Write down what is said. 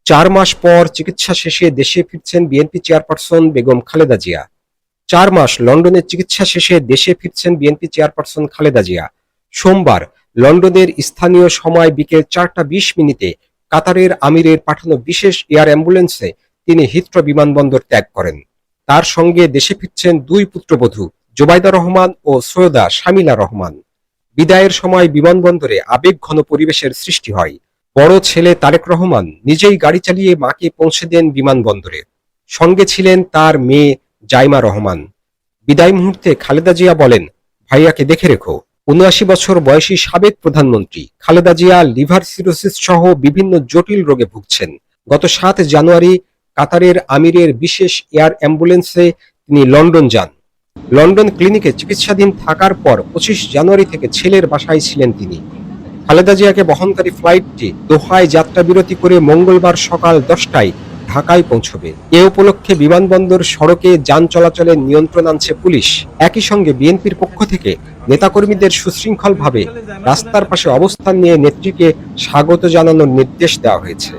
4 মাস পর চিকিৎসা শেষে দেশে ফিরছেন বিএনপি চেয়ারপারসন বেগম খালেদা জিয়া। 4 মাস লন্ডনের চিকিৎসা শেষে দেশে ফিরছেন বিএনপি চেয়ারপারসন খালেদা জিয়া। সোমবার লন্ডনের স্থানীয় সময় বিকেল 4টা 20 মিনিটে কাতারের আমিরের পাঠানো বিশেষ এয়ার অ্যাম্বুলেন্সে তিনি হিথ্রো বিমানবন্দর ত্যাগ করেন। তার সঙ্গে দেশে ফিরছেন 2 পুত্রবধূ জোবাইদা রহমান ও সৈয়দা শামিলা রহমান। বিদায়ের সময় বিমানবন্দরে আবেগঘন পরিবেশের সৃষ্টি হয়। বড় ছেলে তারেক রহমান নিজেই গাড়ি চালিয়ে মাকে পৌঁছে দেন বিমানবন্দরে। সঙ্গে ছিলেন তার মেয়ে জাইমা রহমান। বিদায় মুহূর্তে খালেদা জিয়া বলেন, ভাইয়াকে দেখে রেখো। ৭৯ বছর বয়সী সাবেক প্রধানমন্ত্রী খালেদা জিয়া লিভার সিরোসিস সহ বিভিন্ন জটিল রোগে ভুগছেন। গত 7 জানুয়ারি কাতারের আমিরের বিশেষ এয়ার অ্যাম্বুলেন্সে তিনি লন্ডন যান। লন্ডন ক্লিনিকে চিকিৎসাধীন থাকার পর 25 জানুয়ারি থেকে ছেলের বাসায় ছিলেন তিনি। খালেদা জিয়াকে বহনকারী ফ্লাইটটি দোহায় যাত্রা বিরতি করে মঙ্গলবার সকাল 10টায় ঢাকায় পৌঁছবে। এ উপলক্ষে বিমানবন্দর সড়কে যান চলাচলের নিয়ন্ত্রণ আনছে পুলিশ। একই সঙ্গে বিএনপির পক্ষ থেকে নেতাকর্মীদের সুশৃঙ্খলভাবে রাস্তার পাশে অবস্থান নিয়ে নেত্রীকে স্বাগত জানানোর নির্দেশ দেওয়া হয়েছে।